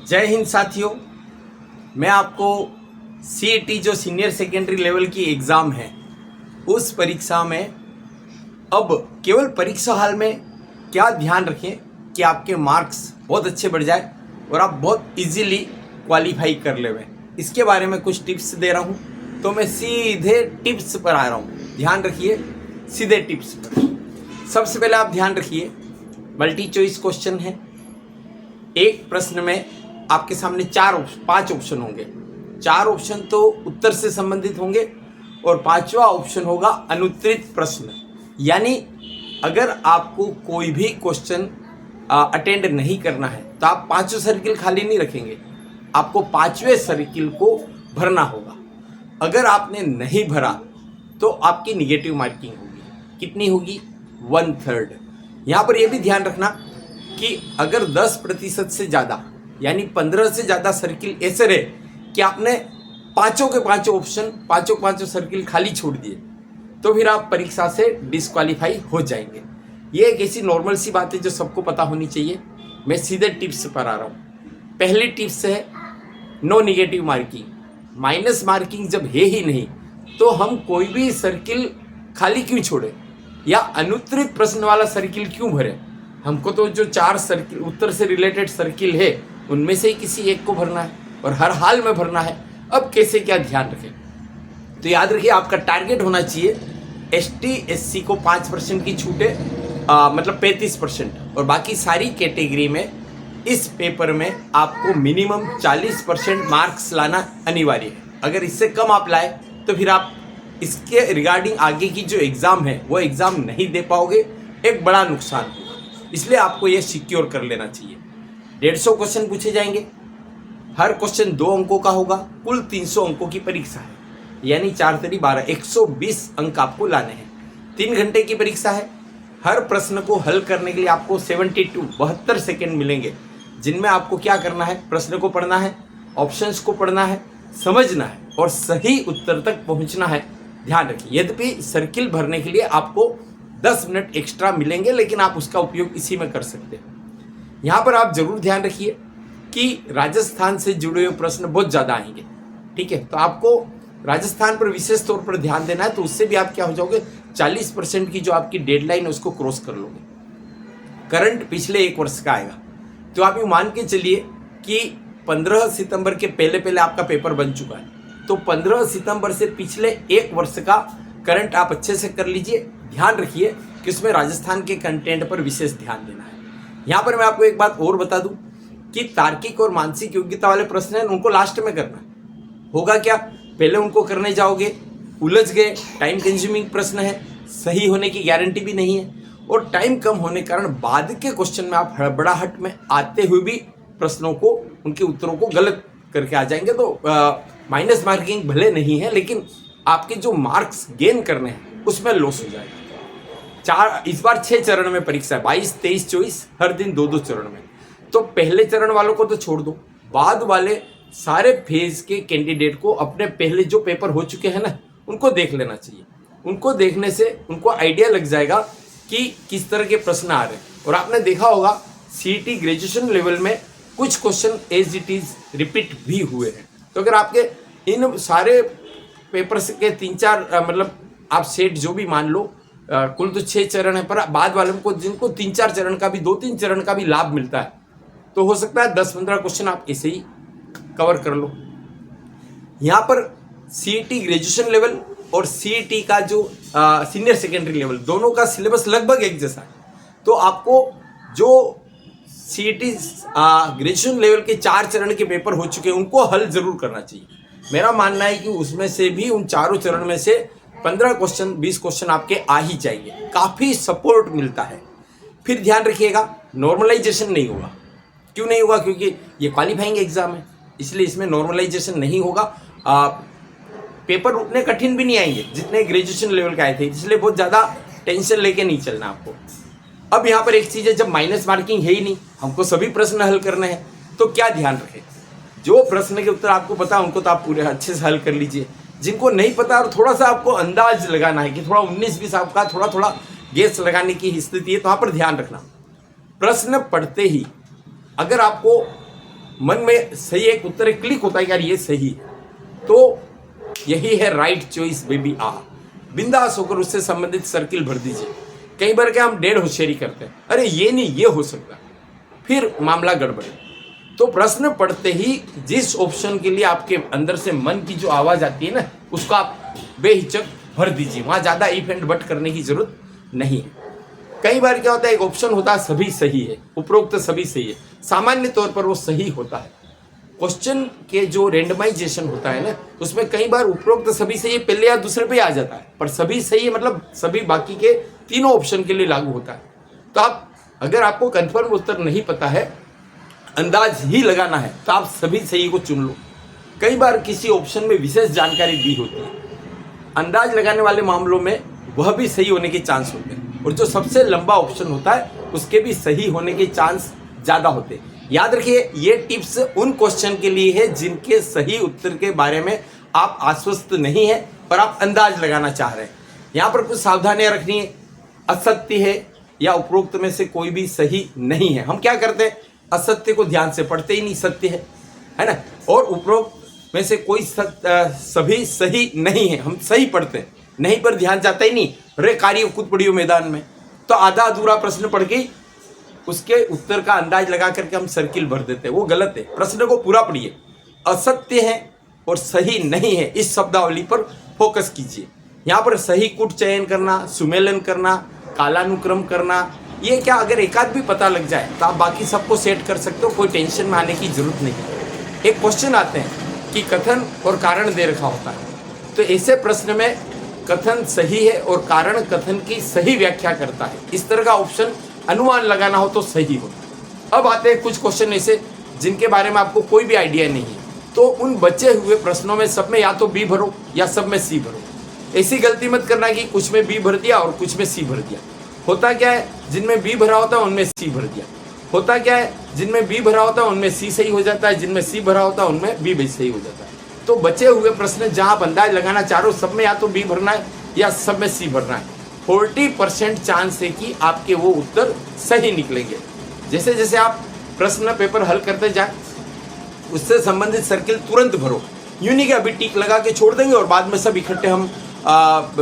जय हिंद साथियों। मैं आपको सीईटी जो सीनियर सेकेंडरी लेवल की एग्ज़ाम है उस परीक्षा में अब केवल परीक्षा हाल में क्या ध्यान रखें कि आपके मार्क्स बहुत अच्छे बढ़ जाए और आप बहुत इजीली क्वालिफाई कर लेवें, इसके बारे में कुछ टिप्स दे रहा हूं। तो मैं सीधे टिप्स पर आ रहा हूं। ध्यान रखिए, सीधे टिप्स पर। सबसे पहले आप ध्यान रखिए, मल्टी चॉइस क्वेश्चन है। एक प्रश्न में आपके सामने 5 ऑप्शन होंगे। 4 ऑप्शन तो उत्तर से संबंधित होंगे और 5वां ऑप्शन होगा अनुत्तरित प्रश्न। यानी अगर आपको कोई भी क्वेश्चन अटेंड नहीं करना है तो आप 5 सर्किल खाली नहीं रखेंगे, आपको 5वें सर्किल को भरना होगा। अगर आपने नहीं भरा तो आपकी निगेटिव मार्किंग होगी। कितनी होगी? 1/3। यहाँ पर यह भी ध्यान रखना कि अगर 10% से ज़्यादा यानी 15 से ज़्यादा सर्किल ऐसे रहे कि आपने पाँचों के पाँचों सर्किल खाली छोड़ दिए तो फिर आप परीक्षा से डिस्क्वालीफाई हो जाएंगे। ये एक ऐसी नॉर्मल सी बात है जो सबको पता होनी चाहिए। मैं सीधे टिप्स पर आ रहा हूँ। पहली टिप्स है no negative marking. Minus marking जब है ही नहीं तो हम कोई भी सर्किल खाली क्यों छोड़े या अनुत्तरित प्रश्न वाला सर्किल क्यों भरे? हमको तो जो 4 सर्किल उत्तर से रिलेटेड सर्किल है उनमें से ही किसी एक को भरना है और हर हाल में भरना है। अब कैसे क्या ध्यान रखें? तो याद रखिए, आपका टारगेट होना चाहिए एसटी एससी को 5% की छूट है, मतलब 35%, और बाकी सारी कैटेगरी में इस पेपर में आपको मिनिमम 40% मार्क्स लाना अनिवार्य है। अगर इससे कम आप लाए तो फिर आप इसके रिगार्डिंग आगे की जो एग्ज़ाम है वो एग्ज़ाम नहीं दे पाओगे, एक बड़ा नुकसान होगा। इसलिए आपको ये सिक्योर कर लेना चाहिए। 150 क्वेश्चन पूछे जाएंगे, हर क्वेश्चन 2 अंकों का होगा। कुल 300 अंकों की परीक्षा है, यानी 4 × 3 = 12, 120 अंक आपको लाने हैं। 3 घंटे की परीक्षा है। हर प्रश्न को हल करने के लिए आपको 72 सेकेंड मिलेंगे, जिनमें आपको क्या करना है? प्रश्न को पढ़ना है, ऑप्शंस को पढ़ना है, समझना है और सही उत्तर तक पहुंचना है। ध्यान रखिए, यद्यपि सर्किल भरने के लिए आपको 10 मिनट एक्स्ट्रा मिलेंगे, लेकिन आप उसका उपयोग इसी में कर सकते हैं। यहाँ पर आप जरूर ध्यान रखिए कि राजस्थान से जुड़े हुए प्रश्न बहुत ज़्यादा आएंगे। ठीक है, तो आपको राजस्थान पर विशेष तौर पर ध्यान देना है। तो उससे भी आप क्या हो जाओगे, 40% की जो आपकी डेडलाइन है उसको क्रॉस कर लोगे। करंट पिछले 1 वर्ष का आएगा, तो आप ये मान के चलिए कि 15 सितंबर के पहले आपका पेपर बन चुका है। तो 15 सितंबर से पिछले 1 वर्ष का करंट आप अच्छे से कर लीजिए। ध्यान रखिए कि उसमें राजस्थान के कंटेंट पर विशेष ध्यान देना है। यहाँ पर मैं आपको एक बात और बता दूं कि तार्किक और मानसिक योग्यता वाले प्रश्न हैं, उनको लास्ट में करना होगा। क्या पहले उनको करने जाओगे, उलझ गए, टाइम कंज्यूमिंग प्रश्न है, सही होने की गारंटी भी नहीं है और टाइम कम होने के कारण बाद के क्वेश्चन में आप हड़बड़ाहट में आते हुए भी प्रश्नों को, उनके उत्तरों को गलत करके आ जाएंगे। तो माइनस मार्किंग भले नहीं है, लेकिन आपके जो मार्क्स गेन करने हैं उसमें लॉस हो जाएगा। इस बार 6 चरण में परीक्षा है, 22, 23, 24, हर दिन 2-2 चरण में। तो पहले चरण वालों को तो छोड़ दो, बाद वाले सारे फेज के कैंडिडेट को अपने पहले जो पेपर हो चुके हैं ना उनको देख लेना चाहिए। उनको देखने से उनको आइडिया लग जाएगा कि किस तरह के प्रश्न आ रहे हैं। और आपने देखा होगा सीईटी ग्रेजुएशन लेवल में कुछ question as it is repeat भी हुए हैं। तो अगर आपके इन सारे पेपर्स के 3-4 मतलब आप सेट जो भी मान लो, कुल तो 6 चरण है, पर बाद वालों को जिनको 3-4 चरण का भी, 2-3 चरण का भी लाभ मिलता है, तो हो सकता है 10-15 क्वेश्चन आप ऐसे ही कवर कर लो। यहाँ पर सीईटी ग्रेजुएशन लेवल और सीईटी का जो सीनियर सेकेंडरी लेवल, दोनों का सिलेबस लगभग एक जैसा है। तो आपको जो सीईटी ग्रेजुएशन लेवल के 4 चरण के पेपर हो चुके हैं उनको हल जरूर करना चाहिए। मेरा मानना है कि उसमें से भी उन 4 चरण में से 15 क्वेश्चन, 20 क्वेश्चन आपके आ ही जाएंगे। काफ़ी सपोर्ट मिलता है। फिर ध्यान रखिएगा, नॉर्मलाइजेशन नहीं होगा। क्यों नहीं होगा? क्योंकि ये क्वालिफाइंग एग्जाम है, इसलिए इसमें नॉर्मलाइजेशन नहीं होगा। पेपर उतने कठिन भी नहीं आएंगे जितने ग्रेजुएशन लेवल के आए थे, इसलिए बहुत ज़्यादा टेंशन लेके नहीं चलना आपको। अब यहाँ पर एक चीज़ है, जब माइनस मार्किंग है ही नहीं, हमको सभी प्रश्न हल करने हैं, तो क्या ध्यान रखें? जो प्रश्न के उत्तर आपको पता है उनको तो आप पूरे अच्छे से हल कर लीजिए। जिनको नहीं पता और थोड़ा सा आपको अंदाज लगाना है कि थोड़ा 19-20 आपका थोड़ा गेस लगाने की स्थिति है, तो वहाँ पर ध्यान रखना। प्रश्न पढ़ते ही अगर आपको मन में सही एक उत्तर क्लिक होता है यार ये सही है, तो यही है राइट चॉइस बेबी। बिंदास होकर उससे संबंधित सर्किल भर दीजिए। कई बार क्या हम डेढ़ होशियारी करते हैं, अरे ये नहीं ये हो सकता, फिर मामला गड़बड़। तो प्रश्न पढ़ते ही जिस ऑप्शन के लिए आपके अंदर से मन की जो आवाज आती है ना, उसको आप बेहिचक भर दीजिए। वहां ज्यादा इफ एंड बट करने की जरूरत नहीं है। कई बार क्या होता है, एक ऑप्शन होता है सभी सही है, उपरोक्त सभी सही है, सामान्य तौर पर वो सही होता है। क्वेश्चन के जो रेंडमाइजेशन होता है ना, उसमें कई बार उपरोक्त सभी सही है पहले या दूसरे पे आ जाता है, पर सभी सही है मतलब सभी बाकी के तीनों ऑप्शन के लिए लागू होता है। तो आप अगर आपको कंफर्म उत्तर नहीं पता है, अंदाज ही लगाना है, तो आप सभी सही को चुन लो। कई बार किसी ऑप्शन में विशेष जानकारी दी होती है, अंदाज लगाने वाले मामलों में वह भी सही होने के चांस होते हैं, और जो सबसे लंबा ऑप्शन होता है उसके भी सही होने के चांस ज्यादा होते हैं। याद रखिए, ये टिप्स उन क्वेश्चन के लिए है जिनके सही उत्तर के बारे में आप आश्वस्त नहीं है पर आप अंदाज लगाना चाह रहे हैं। यहाँ पर कुछ सावधानियां रखनी है। असत्य है या उपरोक्त में से कोई भी सही नहीं है। हम क्या करते हैं, असत्य को ध्यान से पढ़ते ही नहीं, सत्य है ना, और उपरोक्त में से कोई सभी सही नहीं है, हम सही पढ़ते हैं, नहीं पर ध्यान जाता ही नहीं, रे कार्य कूद पड़ियो मैदान में। तो आधा अधूरा प्रश्न पढ़ के उसके उत्तर का अंदाज लगा करके हम सर्किल भर देते हैं, वो गलत है। प्रश्न को पूरा पढ़िए। असत्य है और सही नहीं है, इस शब्दावली पर फोकस कीजिए। यहाँ पर सही कूट चयन करना, सुमेलन करना, कालानुक्रम करना, ये क्या अगर एक आध भी पता लग जाए तो आप बाकी सबको सेट कर सकते हो, कोई टेंशन में आने की जरूरत नहीं है। एक क्वेश्चन आते हैं कि कथन और कारण दे रखा होता है, तो ऐसे प्रश्न में कथन सही है और कारण कथन की सही व्याख्या करता है, इस तरह का ऑप्शन अनुमान लगाना हो तो सही हो। अब आते हैं कुछ क्वेश्चन ऐसे जिनके बारे में आपको कोई भी आइडिया नहीं है, तो उन बचे हुए प्रश्नों में सब में या तो बी भरो या सब में सी भरो। ऐसी गलती मत करना कि कुछ में बी भर दिया और कुछ में सी भर दिया। होता क्या है, जिनमें बी भरा होता है उनमें सी भर दिया। होता क्या है, जिनमें बी भरा होता है उनमें सी सही हो जाता है, जिनमें सी भरा होता है उनमें बी भी सही हो जाता है। तो बचे हुए प्रश्न जहां आप अंदाज लगाना चाह रहे हो, सब में या तो बी भरना है या सब में सी भरना है, 40% चांस है कि आपके वो उत्तर सही निकलेंगे। जैसे जैसे आप प्रश्न पेपर हल करते जाए, उससे संबंधित सर्किल तुरंत भरो। यूं नहीं कि अभी टिक लगा के छोड़ देंगे और बाद में सब इकट्ठे हम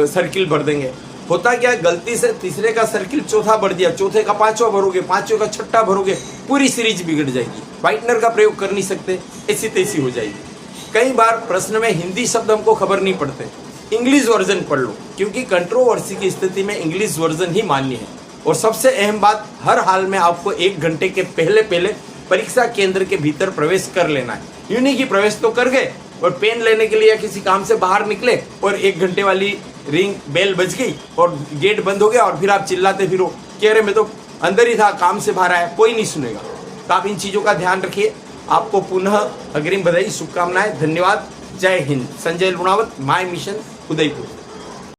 सर्किल भर देंगे। होता क्या है, गलती से तीसरे का सर्किल चौथा भर दिया, चौथे का पांचवा भरोगे, पांचवे का छठा भरोगे, पूरी सीरीज बिगड़ जाएगी। व्हाइटनर का प्रयोग कर नहीं सकते, ऐसी तैसी हो जाएगी। कई बार प्रश्न में हिंदी शब्द हमको खबर नहीं पड़ते, इंग्लिश वर्जन पढ़ लो, क्योंकि कंट्रोवर्सी की स्थिति में इंग्लिश वर्जन ही मान्य है। और सबसे अहम बात, हर हाल में आपको 1 घंटे के पहले परीक्षा केंद्र के भीतर प्रवेश कर लेना है। यूं नहीं कि प्रवेश तो कर गए और पेन लेने के लिए या किसी काम से बाहर निकले और 1 घंटे वाली रिंग बेल बज गई और गेट बंद हो गया और फिर आप चिल्लाते फिरो कि अरे मैं तो अंदर ही था, काम से बाहर आया, कोई नहीं सुनेगा। तो आप इन चीज़ों का ध्यान रखिए। आपको पुनः अग्रिम बधाई, शुभकामनाएं, धन्यवाद। जय हिंद। Sanjay Lunawat, my mission, Udaipur.